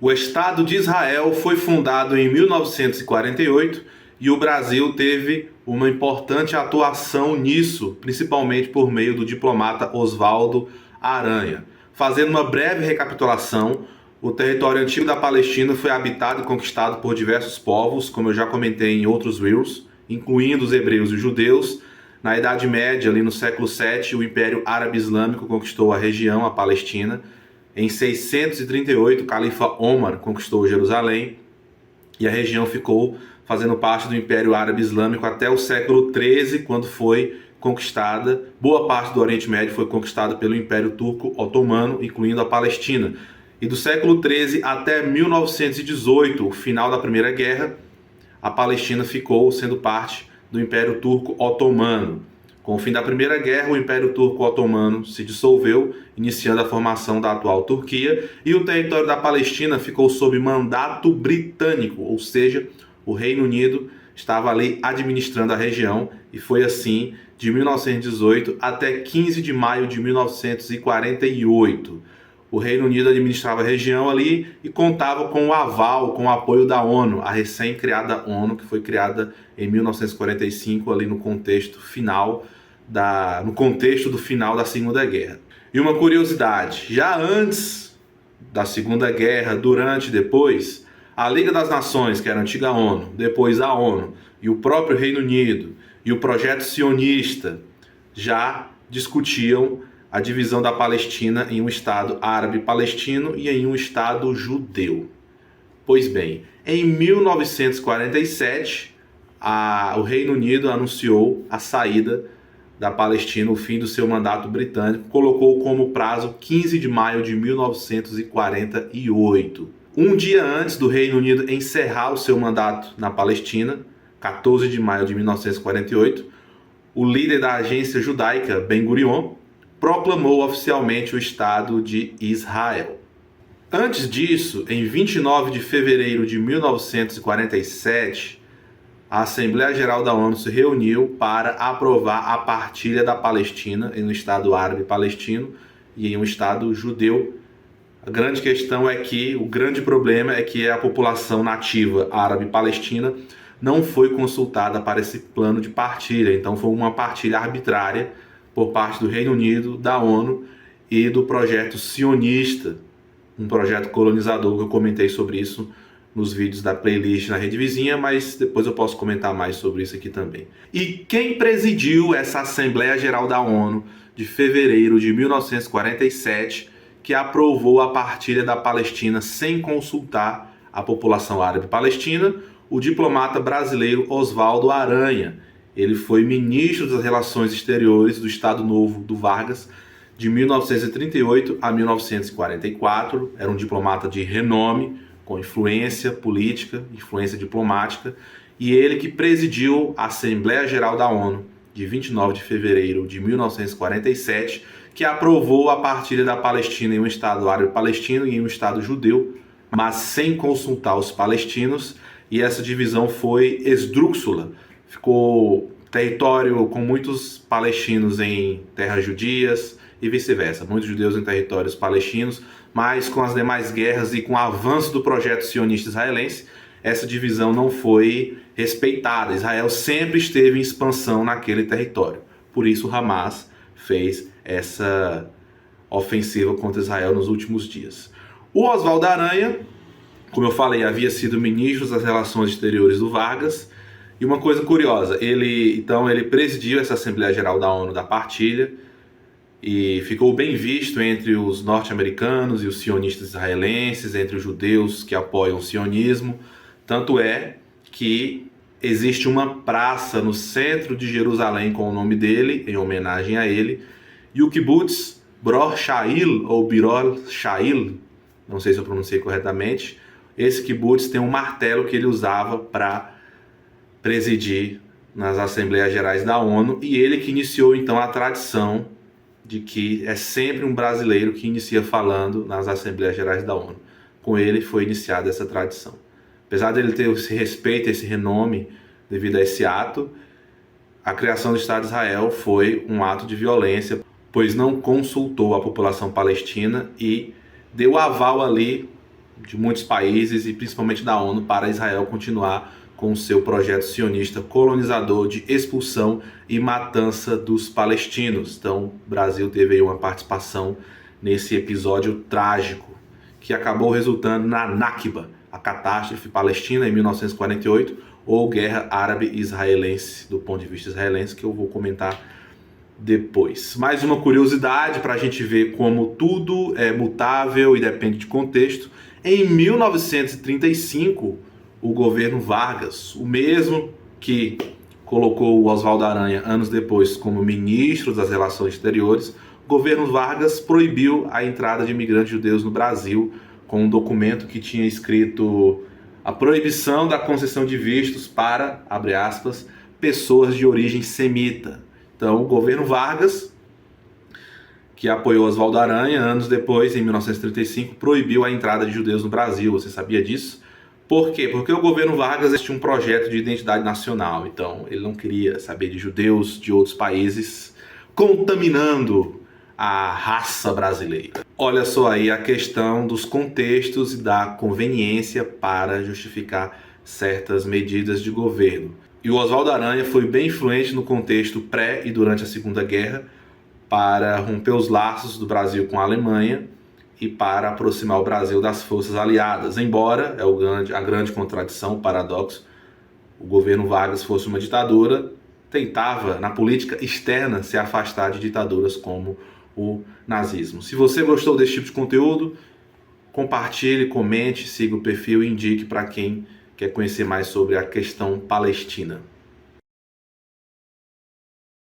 O Estado de Israel foi fundado em 1948 e o Brasil teve uma importante atuação nisso, principalmente por meio do diplomata Oswaldo Aranha. Fazendo uma breve recapitulação, o território antigo da Palestina foi habitado e conquistado por diversos povos, como eu já comentei em outros reels, incluindo os hebreus e os judeus. Na Idade Média, ali no século VII, o Império Árabe Islâmico conquistou a região, a Palestina. Em 638, o califa Omar conquistou Jerusalém e a região ficou fazendo parte do Império Árabe Islâmico até o século XIII, quando foi conquistada. Boa parte do Oriente Médio foi conquistada pelo Império Turco Otomano, incluindo a Palestina. E do século XIII até 1918, o final da Primeira Guerra, a Palestina ficou sendo parte do Império Turco Otomano. Com o fim da Primeira Guerra, o Império Turco Otomano se dissolveu, iniciando a formação da atual Turquia, e o território da Palestina ficou sob mandato britânico, ou seja, o Reino Unido estava ali administrando a região, e foi assim de 1918 até 15 de maio de 1948. O Reino Unido administrava a região ali e contava com o aval, com o apoio da ONU, a recém-criada ONU, que foi criada em 1945, ali no contexto do final da Segunda Guerra. E uma curiosidade, já antes da Segunda Guerra, durante e depois, a Liga das Nações, que era a antiga ONU, depois a ONU, e o próprio Reino Unido, e o projeto sionista, já discutiam a divisão da Palestina em um Estado árabe palestino e em um Estado judeu. Pois bem, em 1947, o Reino Unido anunciou a saída da Palestina, o fim do seu mandato britânico, colocou como prazo 15 de maio de 1948. Um dia antes do Reino Unido encerrar o seu mandato na Palestina, 14 de maio de 1948, o líder da agência judaica, Ben Gurion, proclamou oficialmente o Estado de Israel. Antes disso, em 29 de fevereiro de 1947, a Assembleia Geral da ONU se reuniu para aprovar a partilha da Palestina em um Estado árabe palestino e em um Estado judeu. A grande questão é que, o grande problema é que a população nativa árabe palestina não foi consultada para esse plano de partilha, então foi uma partilha arbitrária por parte do Reino Unido, da ONU e do projeto sionista, um projeto colonizador, que eu comentei sobre isso nos vídeos da playlist na Rede Vizinha, mas depois eu posso comentar mais sobre isso aqui também. E quem presidiu essa Assembleia Geral da ONU de fevereiro de 1947, que aprovou a partilha da Palestina sem consultar a população árabe palestina? O diplomata brasileiro Oswaldo Aranha. Ele foi ministro das Relações Exteriores do Estado Novo do Vargas de 1938 a 1944. Era um diplomata de renome, com influência política, influência diplomática, e ele que presidiu a Assembleia Geral da ONU de 29 de fevereiro de 1947, que aprovou a partilha da Palestina em um Estado árabe palestino e em um Estado judeu, mas sem consultar os palestinos, e essa divisão foi esdrúxula. Ficou território com muitos palestinos em terras judias e vice-versa, muitos judeus em territórios palestinos, mas com as demais guerras e com o avanço do projeto sionista israelense, essa divisão não foi respeitada. Israel sempre esteve em expansão naquele território. Por isso Hamas fez essa ofensiva contra Israel nos últimos dias. O Oswaldo Aranha, como eu falei, havia sido ministro das Relações Exteriores do Vargas. E uma coisa curiosa, ele presidiu essa Assembleia Geral da ONU da partilha e ficou bem visto entre os norte-americanos e os sionistas israelenses, entre os judeus que apoiam o sionismo. Tanto é que existe uma praça no centro de Jerusalém com o nome dele, em homenagem a ele. E o kibbutz Bror Shail, ou Birol Shail, não sei se eu pronunciei corretamente, esse kibbutz tem um martelo que ele usava para presidir nas Assembleias Gerais da ONU, e ele que iniciou então a tradição de que é sempre um brasileiro que inicia falando nas Assembleias Gerais da ONU. Com ele foi iniciada essa tradição. Apesar dele ter esse respeito, esse renome devido a esse ato, a criação do Estado de Israel foi um ato de violência, pois não consultou a população palestina e deu aval ali de muitos países e principalmente da ONU para Israel continuar com o seu projeto sionista colonizador de expulsão e matança dos palestinos. Então, o Brasil teve aí uma participação nesse episódio trágico, que acabou resultando na Nakba, a catástrofe palestina em 1948, ou guerra árabe-israelense, do ponto de vista israelense, que eu vou comentar depois. Mais uma curiosidade para a gente ver como tudo é mutável e depende de contexto. Em 1935, o governo Vargas, o mesmo que colocou o Oswaldo Aranha anos depois como ministro das Relações Exteriores, o governo Vargas proibiu a entrada de imigrantes judeus no Brasil com um documento que tinha escrito a proibição da concessão de vistos para, abre aspas, pessoas de origem semita. Então, o governo Vargas, que apoiou Oswaldo Aranha, anos depois, em 1935, proibiu a entrada de judeus no Brasil. Você sabia disso? Por quê? Porque o governo Vargas tinha um projeto de identidade nacional. Então, ele não queria saber de judeus de outros países contaminando a raça brasileira. Olha só aí a questão dos contextos e da conveniência para justificar certas medidas de governo. E o Oswaldo Aranha foi bem influente no contexto pré e durante a Segunda Guerra para romper os laços do Brasil com a Alemanha e para aproximar o Brasil das forças aliadas. Embora, a grande contradição, o paradoxo, o governo Vargas fosse uma ditadura, tentava, na política externa, se afastar de ditaduras como o nazismo. Se você gostou desse tipo de conteúdo, compartilhe, comente, siga o perfil e indique para quem quer conhecer mais sobre a questão palestina.